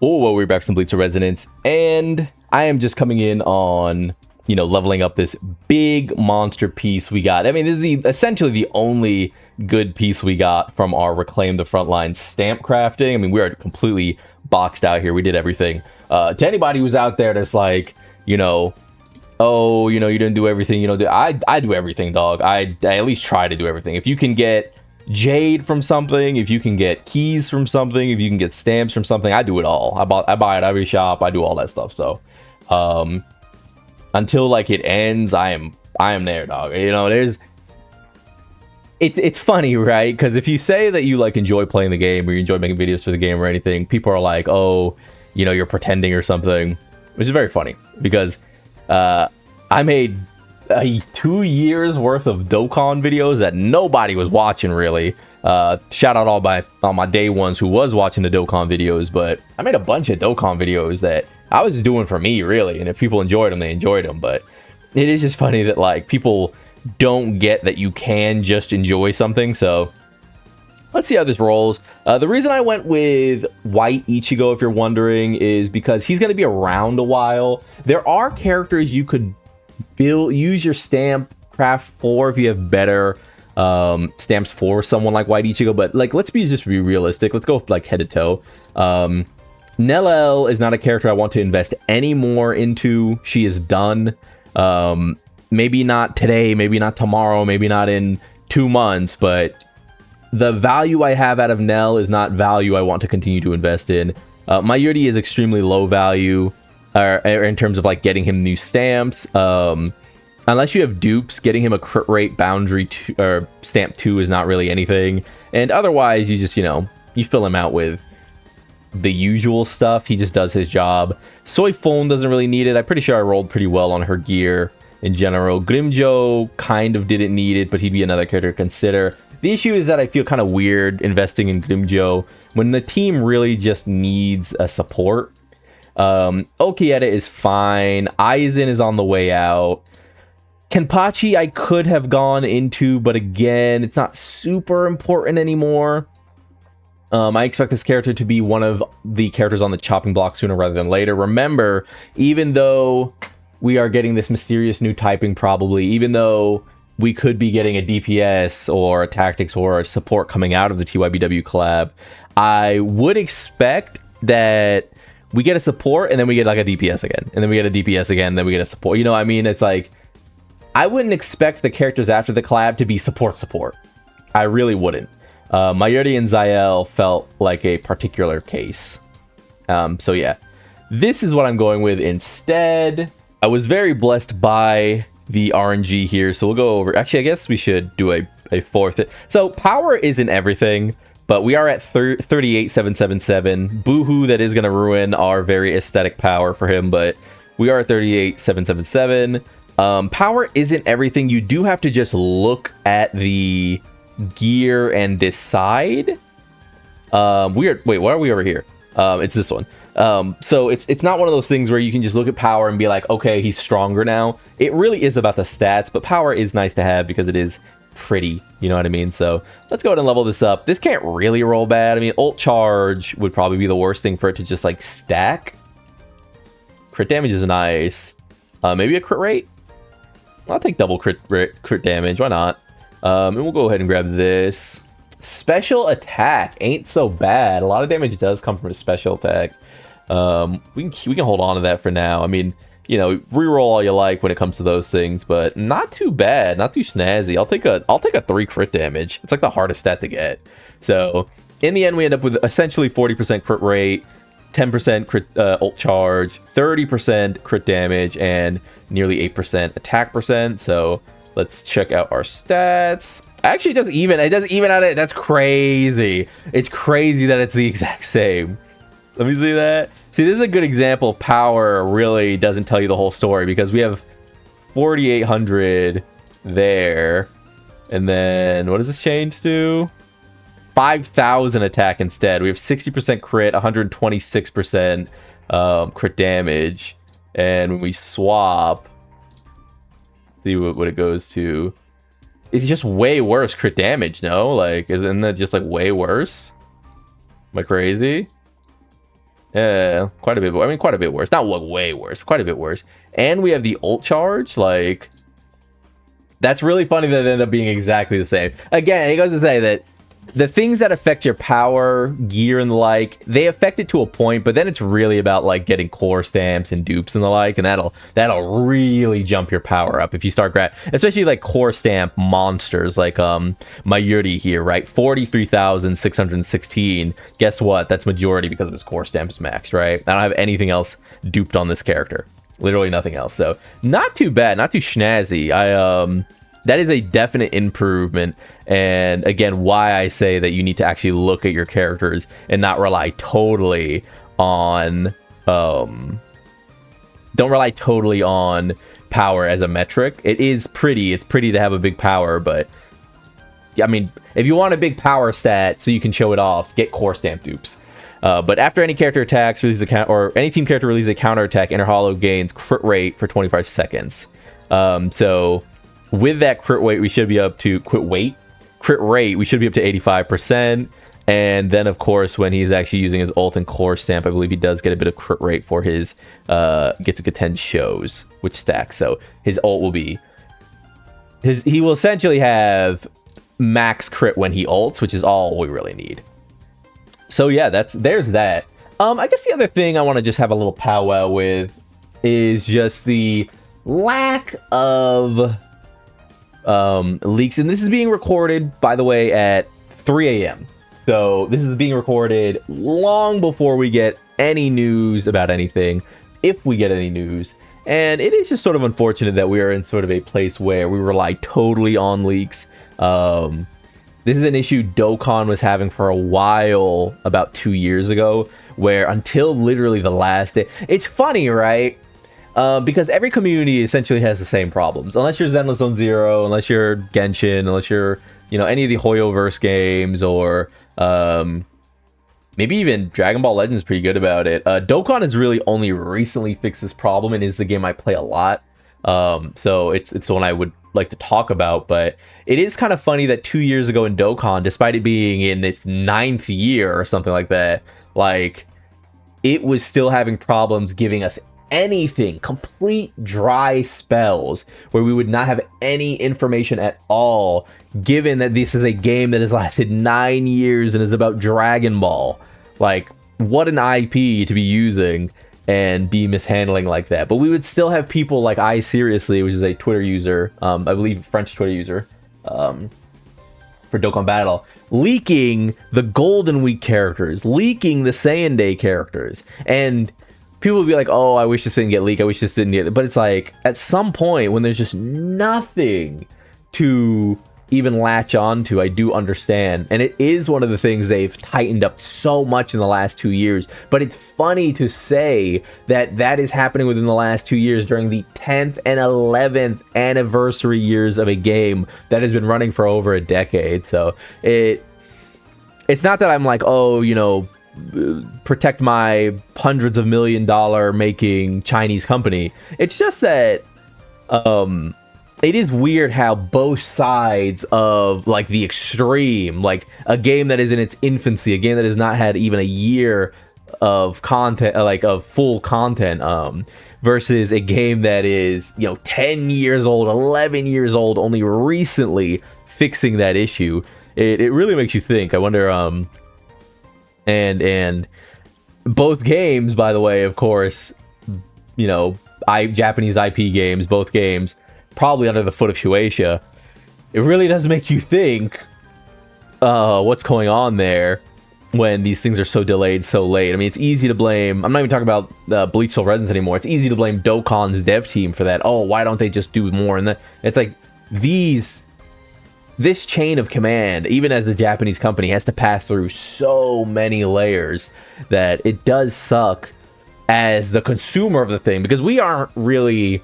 Oh, well, we're back from Bleach Soul Resonance, and I am just coming in on, leveling up this big monster piece we got. I mean, this is essentially the only good piece we got from our Reclaim the Frontline stamp crafting. I mean, we are completely boxed out here. We did everything. To anybody who's out there that's like, oh, you didn't do everything, I do everything, dog. I at least try to do everything. If you can get jade from something, if you can get keys from something, if you can get stamps from something, I do it all. I buy at every shop. I do all that stuff. So until like it ends, I am there, dog. It's funny, right? Because if you say that you like enjoy playing the game or you enjoy making videos for the game or anything, people are like, oh, you're pretending or something, which is very funny because I made 2 years worth of Dokkan videos that nobody was watching, really. Shout out all my day ones who was watching the Dokkan videos, but I made a bunch of Dokkan videos that I was doing for me, really, and if people enjoyed them, they enjoyed them. But it is just funny that like people don't get that you can just enjoy something. So let's see how this rolls. The reason I went with White Ichigo, if you're wondering, is because he's going to be around a while. There are characters you could use your stamp craft for if you have better stamps for someone like White Ichigo, but like let's be realistic. Let's go like head to toe. Nellel is not a character I want to invest any more into. She is done. Maybe not today, maybe not tomorrow, maybe not in 2 months, but the value I have out of Nell is not value I want to continue to invest in. Mayuri is extremely low value in terms of like getting him new stamps. Unless you have dupes, getting him a crit rate boundary or stamp 2 is not really anything. And otherwise, you just, you fill him out with the usual stuff. He just does his job. Soy Phone doesn't really need it. I'm pretty sure I rolled pretty well on her gear in general. Grimjo kind of didn't need it, but he'd be another character to consider. The issue is that I feel kind of weird investing in Grimjo when the team really just needs a support. Okieta is fine. Aizen is on the way out. Kenpachi I could have gone into, but again, it's not super important anymore. I expect this character to be one of the characters on the chopping block sooner rather than later. Remember, even though we are getting this mysterious new typing probably, even though we could be getting a DPS or a tactics or a support coming out of the TYBW collab, I would expect that we get a support and then we get like a DPS again, and then we get a DPS again, and then we get a support. I mean, it's like, I wouldn't expect the characters after the collab to be support. I really wouldn't. Mayuri and Zael felt like a particular case. So yeah, this is what I'm going with instead. I was very blessed by the RNG here, so we'll go over. Actually, I guess we should do a fourth. So power isn't everything, but we are at 38,777. Boohoo, that is going to ruin our very aesthetic power for him, but we are at 38,777. Power isn't everything. You do have to just look at the gear and decide. Wait, why are we over here? It's this one. So it's not one of those things where you can just look at power and be like, okay, he's stronger now. It really is about the stats, but power is nice to have because it is pretty, you know what I mean? So let's go ahead and level this up. This can't really roll bad. I mean, ult charge would probably be the worst thing for it to just like stack. Crit damage is nice. Maybe a crit rate. I'll take double crit damage. Why not? And we'll go ahead and grab this. Special attack ain't so bad. A lot of damage does come from a special attack. We can hold on to that for now. I mean, reroll all you like when it comes to those things, but not too bad, not too snazzy. I'll take a 3 crit damage. It's like the hardest stat to get. So in the end, we end up with essentially 40% crit rate, 10% crit ult charge, 30% crit damage, and nearly 8% attack percent. So let's check out our stats. Actually, it doesn't even out it. That's crazy. It's crazy that it's the exact same. Let me see that. See, this is a good example of power really doesn't tell you the whole story, because we have 4,800 there. And then what does this change to? 5,000 attack instead. We have 60% crit, 126% crit damage. And when we swap, see what it goes to. It's just way worse crit damage, no? Like, isn't that just like way worse? Am I crazy? Yeah, quite a bit. I mean, quite a bit worse. Not like way worse. Quite a bit worse. And we have the ult charge. Like, that's really funny that it ended up being exactly the same. Again, he goes to say that the things that affect your power, gear, and the like, they affect it to a point, but then it's really about like getting core stamps and dupes and the like, and that'll really jump your power up if you start especially like core stamp monsters like my Yuri here, right? 43,616. Guess what? That's majority because of his core stamps maxed, right? I don't have anything else duped on this character. Literally nothing else. So not too bad, not too snazzy. That is a definite improvement, and again, why I say that you need to actually look at your characters and not rely totally on don't rely totally on power as a metric. It's pretty to have a big power, but I mean, if you want a big power stat so you can show it off, get core stamp dupes. But after any character attacks, or any team character releases a counter attack, Inner Hollow gains crit rate for 25 seconds. So with that crit rate, we should be up to 85%. And then, of course, when he's actually using his ult and core stamp, I believe he does get a bit of crit rate for his get to contend shows, which stacks. So his ult will be he will essentially have max crit when he ults, which is all we really need. So yeah, there's that. I guess the other thing I want to just have a little powwow with is just the lack of leaks, and this is being recorded, by the way, at 3 a.m. So this is being recorded long before we get any news about anything, if we get any news. And it is just sort of unfortunate that we are in sort of a place where we rely totally on leaks. This is an issue Dokkan was having for a while, about 2 years ago, where until literally the last day. It's funny, right? Because every community essentially has the same problems. Unless you're Zenless Zone Zero, unless you're Genshin, unless you're, any of the Hoyoverse games, or maybe even Dragon Ball Legends is pretty good about it. Dokkan has really only recently fixed this problem, and is the game I play a lot. So it's one I would like to talk about, but it is kind of funny that 2 years ago in Dokkan, despite it being in its 9th year or something like that, like, it was still having problems giving us anything, complete dry spells where we would not have any information at all, given that this is a game that has lasted 9 years and is about Dragon Ball. Like, what an IP to be using and be mishandling like that. But we would still have people like I Seriously, which is a Twitter user, I believe French Twitter user, for Dokkan Battle, leaking the Golden Week characters, leaking the Saiyan Day characters, and people would be like, oh, I wish this didn't get leaked, I wish this didn't get... But it's like, at some point, when there's just nothing to even latch on to, I do understand. And it is one of the things they've tightened up so much in the last 2 years. But it's funny to say that that is happening within the last 2 years, during the 10th and 11th anniversary years of a game that has been running for over a decade. So it's not that I'm like, oh, protect my hundreds of $1 million making Chinese company. It's just that it is weird how both sides of like the extreme, like a game that is in its infancy, a game that has not had even a year of content, like of full content, versus a game that is 10 years old, 11 years old, only recently fixing that issue. It really makes you think. I wonder and both games, by the way, of course, Japanese IP games, both games probably under the foot of Shueisha. It really does make you think what's going on there when these things are so delayed so late. I mean, it's easy to blame, I'm not even talking about Bleach Soul Resonance anymore, it's easy to blame Dokkan's dev team for that. Oh, why don't they just do more? And it's like, this chain of command, even as a Japanese company, has to pass through so many layers that it does suck as the consumer of the thing, because we aren't really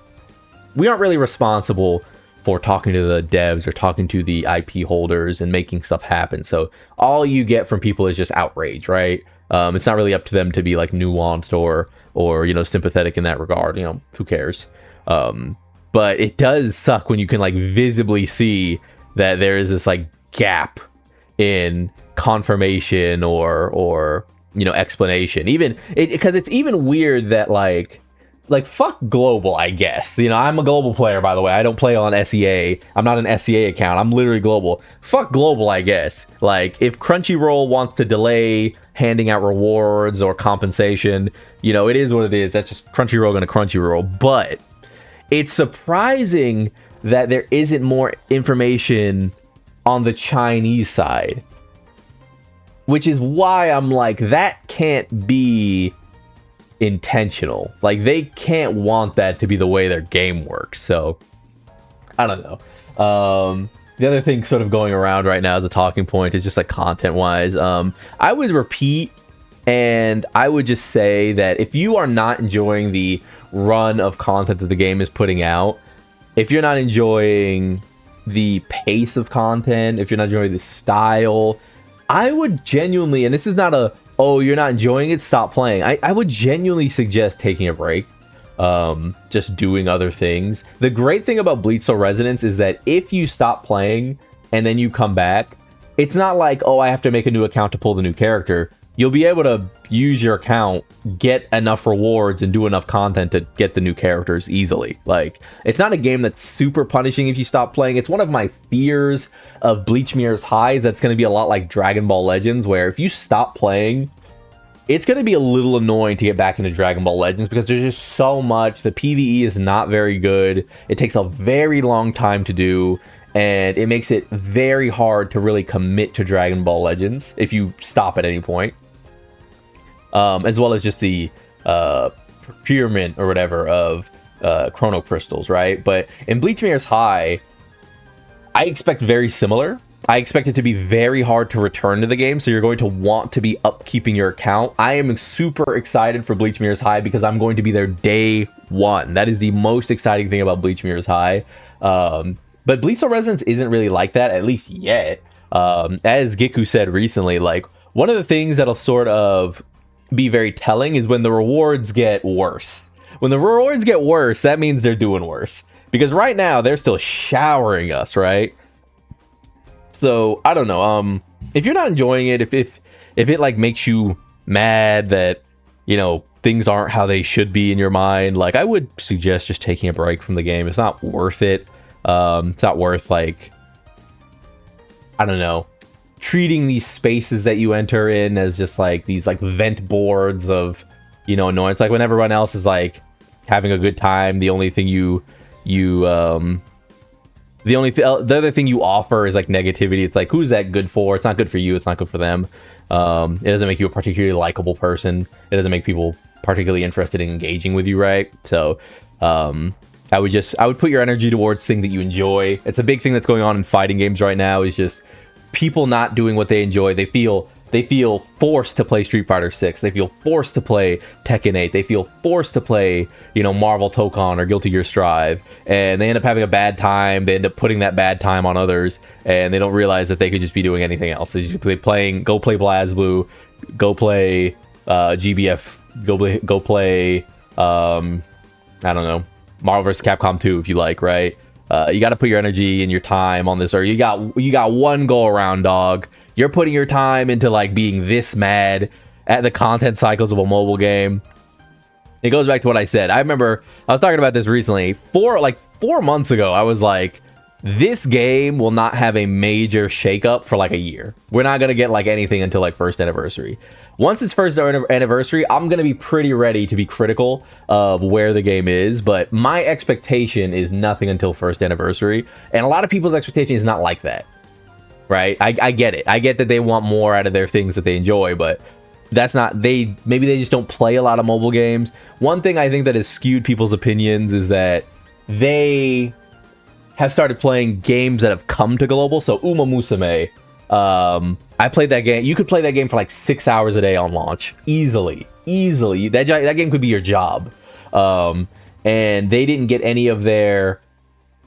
responsible for talking to the devs or talking to the IP holders and making stuff happen. So all you get from people is just outrage, right? It's not really up to them to be like nuanced or sympathetic in that regard. Who cares? But it does suck when you can like visibly see that there is this like gap in confirmation or explanation. Even because it's even weird that like fuck global, I guess. I'm a global player, by the way. I don't play on SEA. I'm not an SEA account. I'm literally global. Fuck global, I guess. Like, if Crunchyroll wants to delay handing out rewards or compensation, it is what it is. That's just Crunchyroll gonna Crunchyroll. But it's surprising that there isn't more information on the Chinese side. Which is why I'm like, that can't be intentional. Like, they can't want that to be the way their game works. So I don't know. The other thing sort of going around right now as a talking point is just like content wise. I would repeat, and I would just say that if you are not enjoying the run of content that the game is putting out, if you're not enjoying the pace of content, if you're not enjoying the style, I would genuinely, and this is not a, oh, you're not enjoying it, stop playing. I would genuinely suggest taking a break. Just doing other things. The great thing about Bleach Soul Resonance is that if you stop playing and then you come back, it's not like, oh, I have to make a new account to pull the new character. You'll be able to use your account, get enough rewards, and do enough content to get the new characters easily. Like, it's not a game that's super punishing if you stop playing. It's one of my fears of Bleach Mirror's highs that's going to be a lot like Dragon Ball Legends, where if you stop playing, it's going to be a little annoying to get back into Dragon Ball Legends because there's just so much. The PvE is not very good. It takes a very long time to do, and it makes it very hard to really commit to Dragon Ball Legends if you stop at any point. As well as just the procurement or whatever of chrono crystals, right? But in Bleach Mirror's High, I expect very similar. I expect it to be very hard to return to the game, so you're going to want to be upkeeping your account. I am super excited for Bleach Mirror's High because I'm going to be there day one. That is the most exciting thing about Bleach Mirror's High. But Bleach Soul Resonance isn't really like that, at least yet. As Giku said recently, like, one of the things that'll sort of be very telling is when the rewards get worse. When the rewards get worse, that means they're doing worse. Because right now, they're still showering us, right? So, I don't know. If you're not enjoying it, if it like makes you mad that, things aren't how they should be in your mind, like, I would suggest just taking a break from the game. It's not worth it. It's not worth, like, I don't know, treating these spaces that you enter in as just like these like vent boards of, annoyance. Like, when everyone else is like having a good time, the only thing the other thing you offer is like negativity. It's like, who's that good for? It's not good for you. It's not good for them. It doesn't make you a particularly likable person. It doesn't make people particularly interested in engaging with you, right? So, I would put your energy towards things that you enjoy. It's a big thing that's going on in fighting games right now, is just people not doing what they enjoy. They feel forced to play Street Fighter 6. They feel forced to play Tekken 8. They feel forced to play, Marvel Tokon or Guilty Gear Strive. And they end up having a bad time. They end up putting that bad time on others. And they don't realize that they could just be doing anything else. They just go play BlazBlue, go play GBF, go play, I don't know, Marvel vs. Capcom 2 if you like, right? You got to put your energy and your time on this, or you got one go around, dog. You're putting your time into like being this mad at the content cycles of a mobile game. It goes back to what I said. I remember I was talking about this recently. 4 months ago, I was like, this game will not have a major shakeup for like a year. We're not gonna get like anything until like first anniversary. Once it's first anniversary, I'm gonna be pretty ready to be critical of where the game is, but my expectation is nothing until first anniversary, and a lot of people's expectation is not like that, right? I get it. I get that they want more out of their things that they enjoy, but that's not, maybe they just don't play a lot of mobile games. One thing I think that has skewed people's opinions is that they have started playing games that have come to global. So Uma Musume, I played that game. You could play that game for like 6 hours a day on launch. Easily. That game could be your job. And they didn't get any of their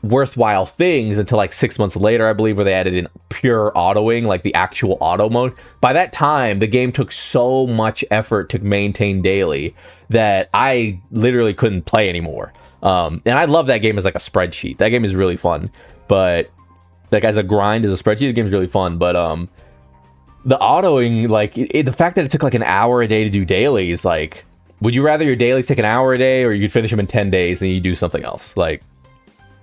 worthwhile things until like 6 months later, I believe, where they added in pure autoing, like the actual auto mode. By that time, the game took so much effort to maintain daily that I literally couldn't play anymore. And I love that game as like a spreadsheet. That game is really fun, but like as a grind, as a spreadsheet, the game is really fun. But the autoing, like the fact that it took like an hour a day to do dailies, like, would you rather your dailies take an hour a day, or you could finish them in 10 days and you do something else? Like,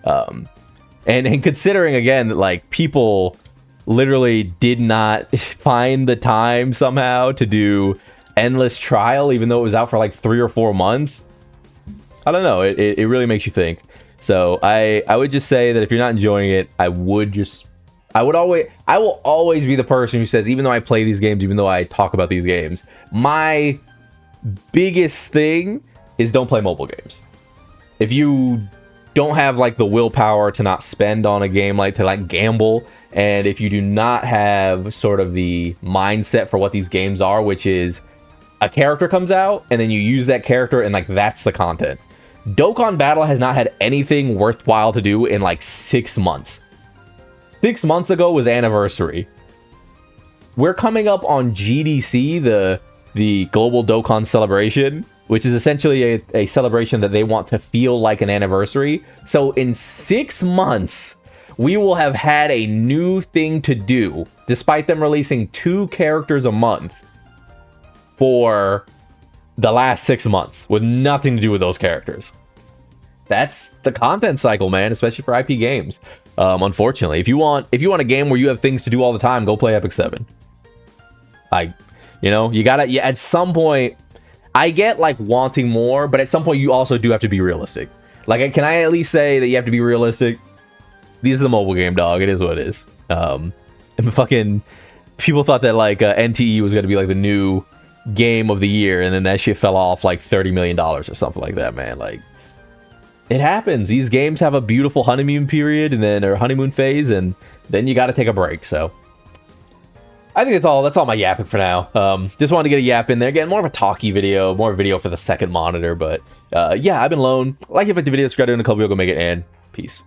and considering again that like people literally did not find the time somehow to do endless trial, even though it was out for like 3 or 4 months. I don't know. It really makes you think. So I would just say that if you're not enjoying it, I will always be the person who says, even though I play these games, even though I talk about these games, my biggest thing is don't play mobile games. If you don't have like the willpower to not spend on a game, like to like gamble, and if you do not have sort of the mindset for what these games are, which is a character comes out and then you use that character and like that's the content. Dokkan Battle has not had anything worthwhile to do in like 6 months. 6 months ago was Anniversary. We're coming up on GDC, the Global Dokkan Celebration, which is essentially a celebration that they want to feel like an anniversary. So in 6 months, we will have had a new thing to do, despite them releasing 2 characters a month for the last 6 months, with nothing to do with those characters. That's the content cycle, man, especially for IP games. Unfortunately, if you want a game where you have things to do all the time, go play Epic 7. You gotta, at some point, I get like wanting more, but at some point you also do have to be realistic. Like, can I at least say that you have to be realistic? This is a mobile game, dog. It is what it is. And fucking people thought that like NTE was gonna be like the new game of the year, and then that shit fell off like $30 million or something like that, man. Like, it happens. These games have a beautiful honeymoon period and then or honeymoon phase, and then you got to take a break. So I think that's all my yapping for now. Just wanted to get a yap in there. Again, more of a talky video, more of a video for the second monitor. But yeah, I've been Lone. Like if you like the video, subscribe to the club, we'll go make it, and peace.